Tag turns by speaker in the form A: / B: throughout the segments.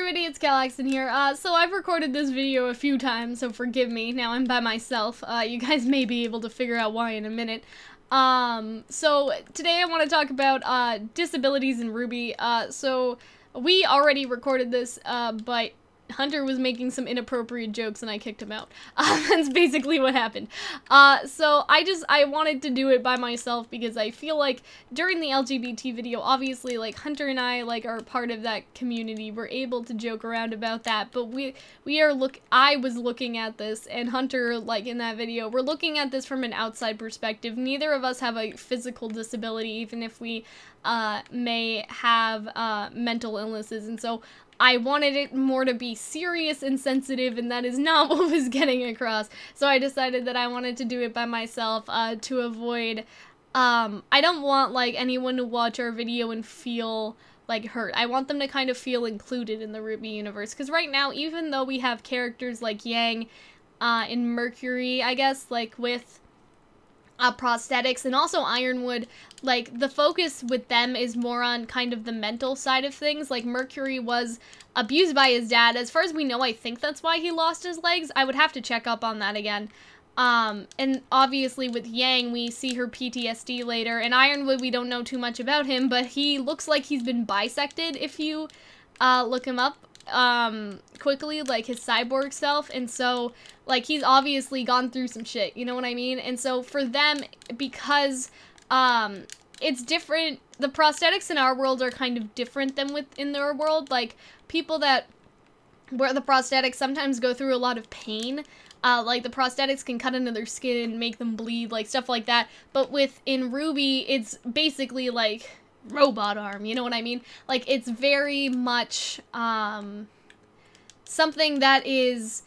A: everybody, it's Calxiyn here. So I've recorded this video a few times, so forgive me. Now I'm by myself. You guys may be able to figure out why in a minute. So today I want to talk about disabilities in RWBY. So we already recorded this, but Hunter was making some inappropriate jokes and I kicked him out. That's basically what happened. So I wanted to do it by myself because I feel like during the LGBT video, obviously, like, Hunter and I, like, are part of that community. We're able to joke around about that, but I was looking at this, and Hunter, like, in that video, we're looking at this from an outside perspective. Neither of us have a physical disability, even if we, may have, mental illnesses, and so I wanted it more to be serious and sensitive, and that is not what was getting across. So I decided that I wanted to do it by myself, to avoid, I don't want, like, anyone to watch our video and feel, like, hurt. I want them to kind of feel included in the RWBY universe, because right now, even though we have characters like Yang, in Mercury, I guess, like, with prosthetics, and also Ironwood, like, the focus with them is more on kind of the mental side of things. Like, Mercury was abused by his dad. As far as we know, I think that's why he lost his legs. I would have to check up on that again. And obviously with Yang, we see her PTSD later, and Ironwood, we don't know too much about him, but he looks like he's been bisected if you, look him up, quickly, like his cyborg self, and so, like, he's obviously gone through some shit, you know what I mean? And so for them, because, it's different, the prosthetics in our world are kind of different than within their world. Like, people that wear the prosthetics sometimes go through a lot of pain. Like, the prosthetics can cut into their skin and make them bleed, like, stuff like that. But in RWBY, it's basically, like, robot arm, you know what I mean? Like, it's very much, something that is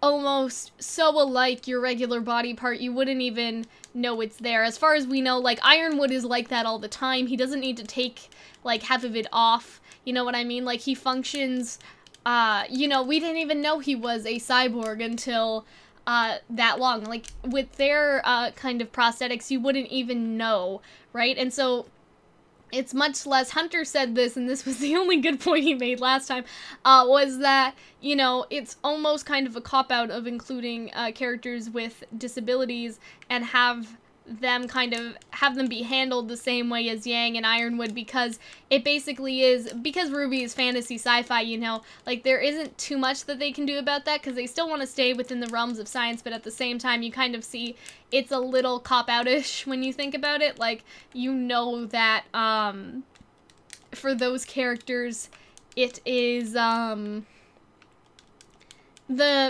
A: almost so alike your regular body part, you wouldn't even know it's there. As far as we know, like, Ironwood is like that all the time. He doesn't need to take, like, half of it off, you know what I mean? Like, he functions, you know, we didn't even know he was a cyborg until, that long. Like, with their, kind of prosthetics, you wouldn't even know, right? And so it's much less, Hunter said this, and this was the only good point he made last time, was that, you know, it's almost kind of a cop-out of including, characters with disabilities and have them be handled the same way as Yang and Ironwood, because it basically is, because RWBY is fantasy sci-fi, you know, like, there isn't too much that they can do about that, because they still want to stay within the realms of science, but at the same time, you kind of see it's a little cop-out-ish when you think about it. Like, you know that, for those characters, it is, the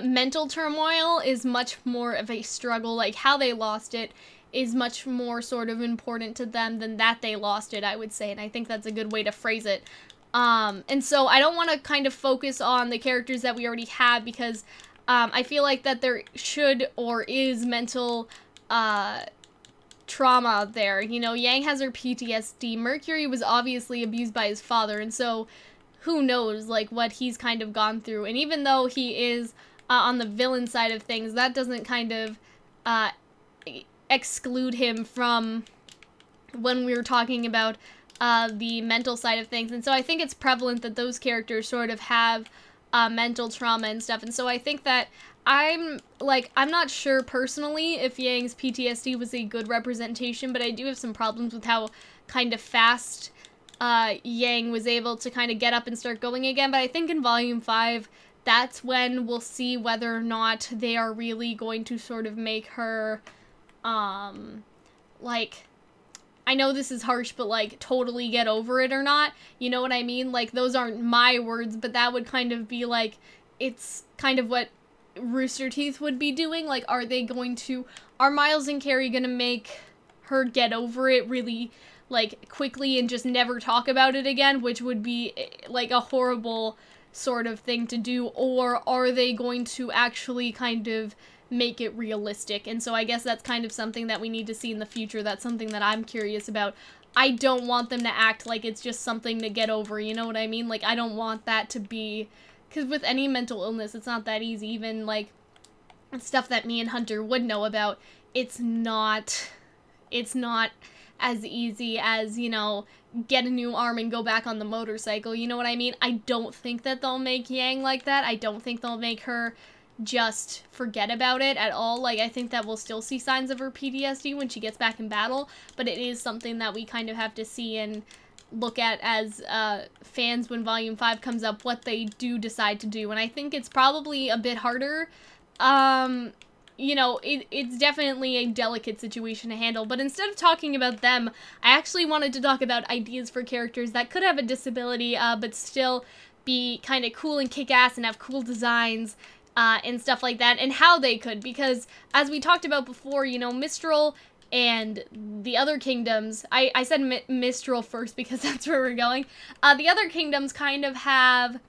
A: mental turmoil is much more of a struggle. Like, how they lost it is much more sort of important to them than that they lost it, I would say, and I think that's a good way to phrase it. And so I don't want to kind of focus on the characters that we already have, because I feel like that there should or is mental trauma there. You know, Yang has her PTSD. Mercury was obviously abused by his father, and so who knows, like, what he's kind of gone through. And even though he is on the villain side of things, that doesn't kind of exclude him from when we were talking about the mental side of things. And so I think it's prevalent that those characters sort of have mental trauma and stuff. And so I think that I'm not sure personally if Yang's PTSD was a good representation, but I do have some problems with how kind of fast Yang was able to kind of get up and start going again. But I think in Volume 5, that's when we'll see whether or not they are really going to sort of make her, like, I know this is harsh, but, like, totally get over it or not, you know what I mean? Like, those aren't my words, but that would kind of be, like, it's kind of what Rooster Teeth would be doing. Like, are Miles and Carrie gonna make her get over it really, like, quickly and just never talk about it again, which would be, like, a horrible sort of thing to do, or are they going to actually kind of make it realistic? And so I guess that's kind of something that we need to see in the future. That's something that I'm curious about. I don't want them to act like it's just something to get over, you know what I mean? Like, I don't want that to be, because with any mental illness, it's not that easy. Even, like, stuff that me and Hunter would know about, it's not as easy as, you know, get a new arm and go back on the motorcycle, you know what I mean? I don't think that they'll make Yang like that. I don't think they'll make her just forget about it at all. Like, I think that we'll still see signs of her PTSD when she gets back in battle, but it is something that we kind of have to see and look at as fans when Volume 5 comes up, what they do decide to do. And I think it's probably a bit harder. You know, it's definitely a delicate situation to handle, but instead of talking about them, I actually wanted to talk about ideas for characters that could have a disability, but still be kind of cool and kick-ass and have cool designs, and stuff like that, and how they could, because as we talked about before, you know, Mistral and the other kingdoms, I said Mistral first because that's where we're going, the other kingdoms kind of have,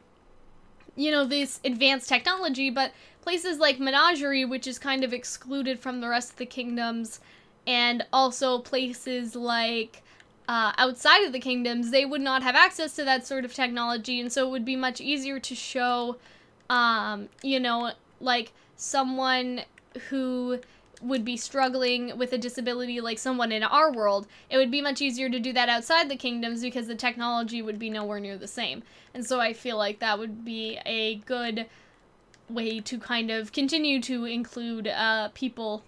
A: you know, this advanced technology, but places like Menagerie, which is kind of excluded from the rest of the kingdoms, and also places like outside of the kingdoms, they would not have access to that sort of technology, and so it would be much easier to show, you know, like someone who would be struggling with a disability like someone in our world. It would be much easier to do that outside the kingdoms because the technology would be nowhere near the same. And so I feel like that would be a good way to kind of continue to include people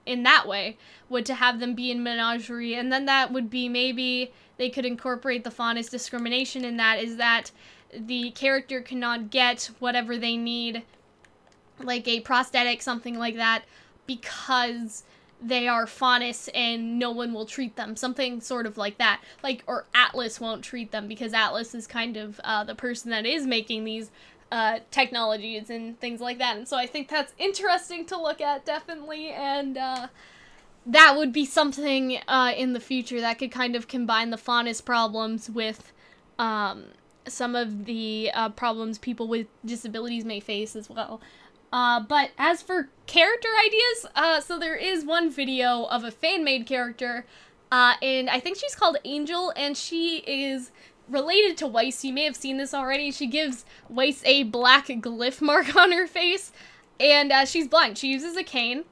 A: in that way, would to have them be in Menagerie, and then that would be maybe they could incorporate the faunus discrimination in that, is that the character cannot get whatever they need, like a prosthetic, something like that, because they are faunus and no one will treat them, something sort of like that, like, or Atlas won't treat them because Atlas is kind of the person that is making these technologies and things like that. And so I think that's interesting to look at, definitely, and that would be something in the future that could kind of combine the faunus problems with some of the problems people with disabilities may face as well. But as for character ideas, so there is one video of a fan-made character, and I think she's called Angel, and she is related to Weiss. You may have seen this already. She gives Weiss a black glyph mark on her face, and she's blind. She uses a cane,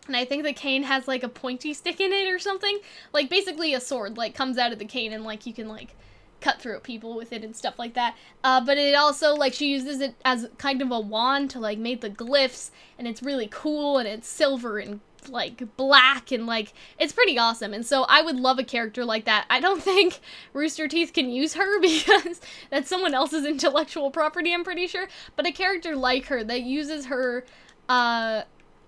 A: and I think the cane has, like, a pointy stick in it or something. Like, basically a sword, like, comes out of the cane, and, like, you can, like, cut through people with it and stuff like that. But it also, like, she uses it as kind of a wand to, like, make the glyphs, and it's really cool, and it's silver and, like, black, and, like, it's pretty awesome. And so I would love a character like that. I don't think Rooster Teeth can use her because that's someone else's intellectual property, I'm pretty sure. But a character like her that uses her,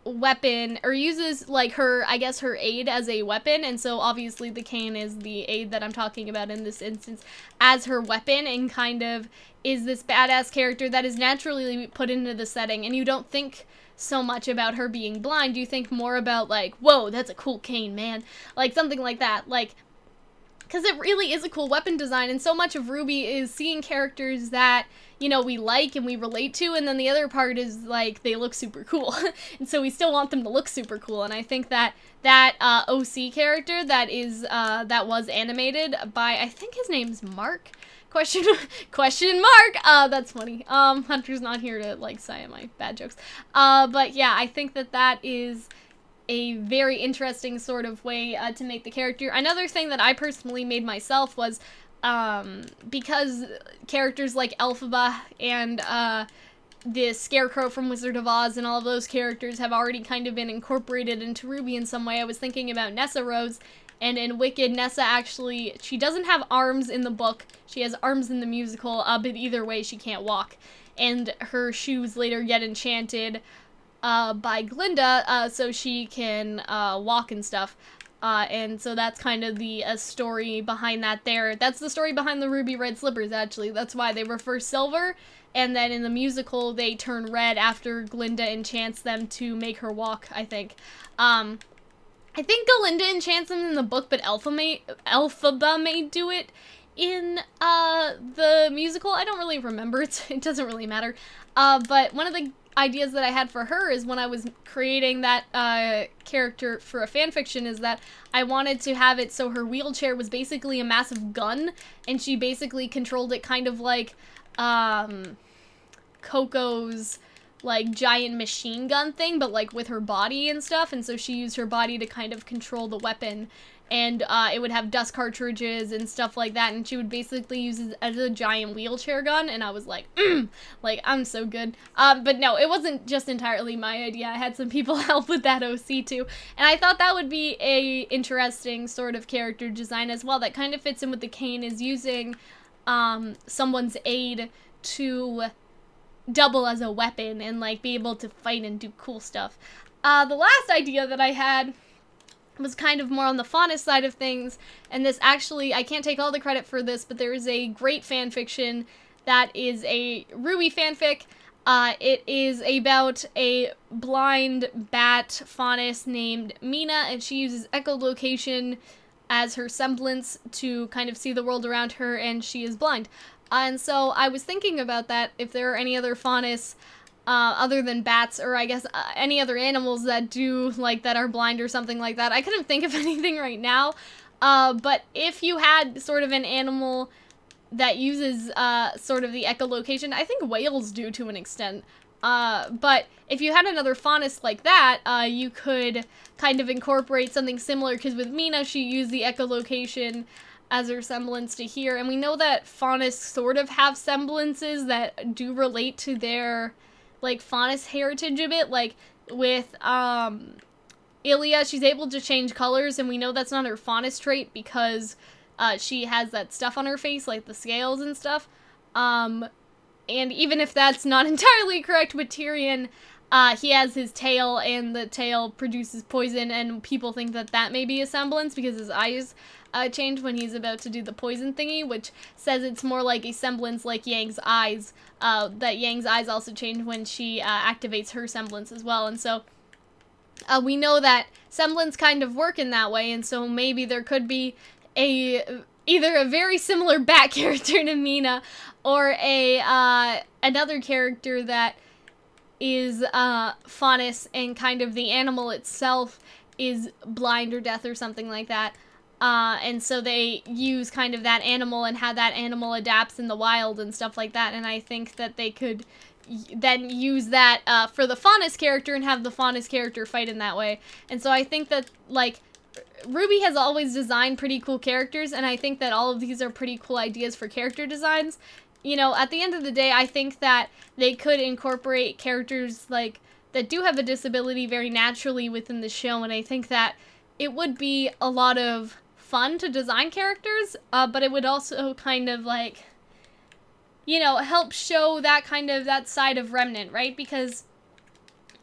A: weapon, or uses, like, her, I guess, her aid as a weapon, and so obviously the cane is the aid that I'm talking about in this instance, as her weapon, and kind of is this badass character that is naturally put into the setting, and you don't think so much about her being blind, you think more about, like, whoa, that's a cool cane, man, like, something like that, like, because it really is a cool weapon design, and so much of RWBY is seeing characters that, you know, we like and we relate to, and then the other part is, like, they look super cool, and so we still want them to look super cool, and I think that that OC character that is, that was animated by, I think his name's Mark? Question mark! That's funny. Hunter's not here to, like, say my bad jokes. But yeah, I think that that is a very interesting sort of way to make the character. Another thing that I personally made myself was, because characters like Elphaba and the Scarecrow from Wizard of Oz and all of those characters have already kind of been incorporated into RWBY in some way. I was thinking about Nessa Rose, and in Wicked, Nessa actually, she doesn't have arms in the book, she has arms in the musical, but either way she can't walk. And her shoes later get enchanted by Glinda, so she can walk and stuff. And so that's kind of the story behind that there. That's the story behind the ruby red slippers, actually. That's why they were first silver, and then in the musical they turn red after Glinda enchants them to make her walk, I think. I think Glinda enchants them in the book, but Elphaba may do it in the musical. I don't really remember. It doesn't really matter. But one of the ideas that I had for her is when I was creating that character for a fanfiction is that I wanted to have it so her wheelchair was basically a massive gun, and she basically controlled it kind of like Coco's, like, giant machine gun thing, but, like, with her body and stuff, and so she used her body to kind of control the weapon and it would have dust cartridges and stuff like that, and she would basically use it as a giant wheelchair gun, and I was like, like, I'm so good. But no, it wasn't just entirely my idea. I had some people help with that OC too, and I thought that would be a interesting sort of character design as well, that kind of fits in with the Calxiyn, is using someone's aid to double as a weapon and, like, be able to fight and do cool stuff. The last idea that I had was kind of more on the Faunus side of things, and this actually, I can't take all the credit for this, but there is a great fan fiction that is a RWBY fanfic. It is about a blind bat Faunus named Mina, and she uses echolocation as her semblance to kind of see the world around her, and she is blind. And so I was thinking about that, if there are any other Faunus other than bats, or I guess any other animals that do, like, that are blind or something like that. I couldn't think of anything right now, but if you had sort of an animal that uses sort of the echolocation, I think whales do to an extent, but if you had another Faunus like that, you could kind of incorporate something similar, because with Mina, she used the echolocation as her semblance to hear, and we know that Faunus sort of have semblances that do relate to their, like, Faunus heritage a bit. Like, with, Ilia, she's able to change colors, and we know that's not her Faunus trait because, she has that stuff on her face, like the scales and stuff. And even if that's not entirely correct with Tyrion, he has his tail, and the tail produces poison, and people think that that may be a semblance because his eyes change when he's about to do the poison thingy, which says it's more like a semblance like Yang's eyes, that Yang's eyes also change when she activates her semblance as well, and so we know that semblance kind of work in that way, and so maybe there could be either a very similar bat character to Mina, or another character that is Faunus, and kind of the animal itself is blind or deaf or something like that. And so they use kind of that animal and how that animal adapts in the wild and stuff like that, and I think that they could then use that for the Faunus character and have the Faunus character fight in that way. And so I think that, like, RWBY has always designed pretty cool characters, and I think that all of these are pretty cool ideas for character designs. You know, at the end of the day, I think that they could incorporate characters, like, that do have a disability very naturally within the show, and I think that it would be a lot of fun to design characters, but it would also kind of, like, you know, help show that kind of, that side of Remnant, right? Because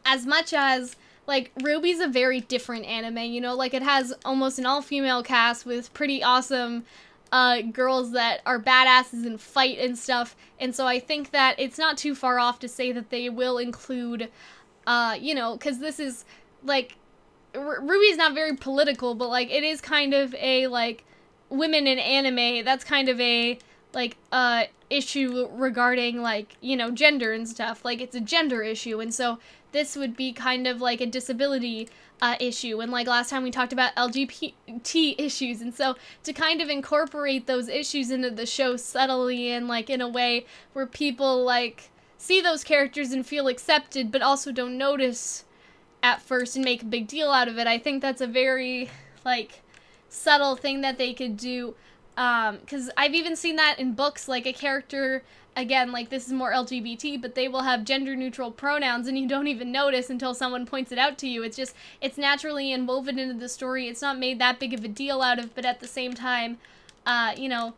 A: as much as, like, RWBY's a very different anime, you know, like, it has almost an all-female cast with pretty awesome girls that are badasses and fight and stuff, and so I think that it's not too far off to say that they will include, you know, because this is, like, RWBY is not very political, but, like, it is kind of a, like, women in anime, that's kind of a, like, issue regarding, like, you know, gender and stuff. Like, it's a gender issue, and so this would be kind of like a disability issue, and, like, last time we talked about LGBT issues, and so to kind of incorporate those issues into the show subtly and, like, in a way where people, like, see those characters and feel accepted, but also don't notice at first and make a big deal out of it. I think that's a very, like, subtle thing that they could do, because I've even seen that in books, like, a character, again, like, this is more LGBT, but they will have gender-neutral pronouns, and you don't even notice until someone points it out to you. It's just, it's naturally woven into the story. It's not made that big of a deal out of, but at the same time, you know,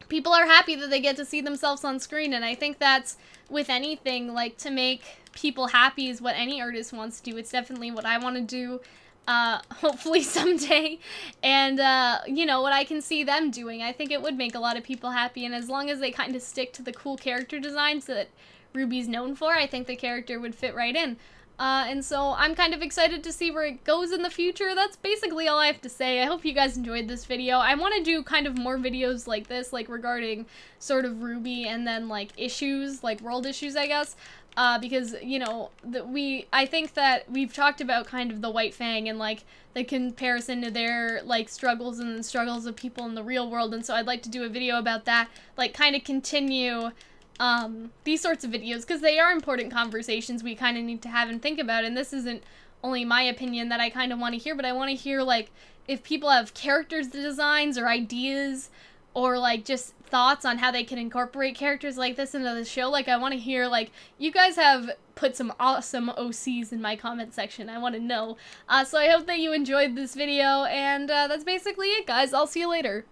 A: people are happy that they get to see themselves on screen, and I think that's, with anything, like, to make people happy is what any artist wants to do. It's definitely what I want to do, hopefully someday, and, you know, what I can see them doing. I think it would make a lot of people happy, and as long as they kind of stick to the cool character designs that RWBY's known for, I think the character would fit right in. And so I'm kind of excited to see where it goes in the future. That's basically all I have to say. I hope you guys enjoyed this video. I want to do kind of more videos like this, like regarding sort of RWBY and then, like, issues, like world issues, I guess. Because, you know, I think that we've talked about kind of the White Fang and, like, the comparison to their, like, struggles and the struggles of people in the real world, and so I'd like to do a video about that, like, kind of continue these sorts of videos, because they are important conversations we kind of need to have and think about, and this isn't only my opinion that I kind of want to hear, but I want to hear, like, if people have characters designs or ideas or like just thoughts on how they can incorporate characters like this into the show. Like, I want to hear, like, you guys have put some awesome OCs in my comment section. I want to know. So I hope that you enjoyed this video, and that's basically it, guys. I'll see you later.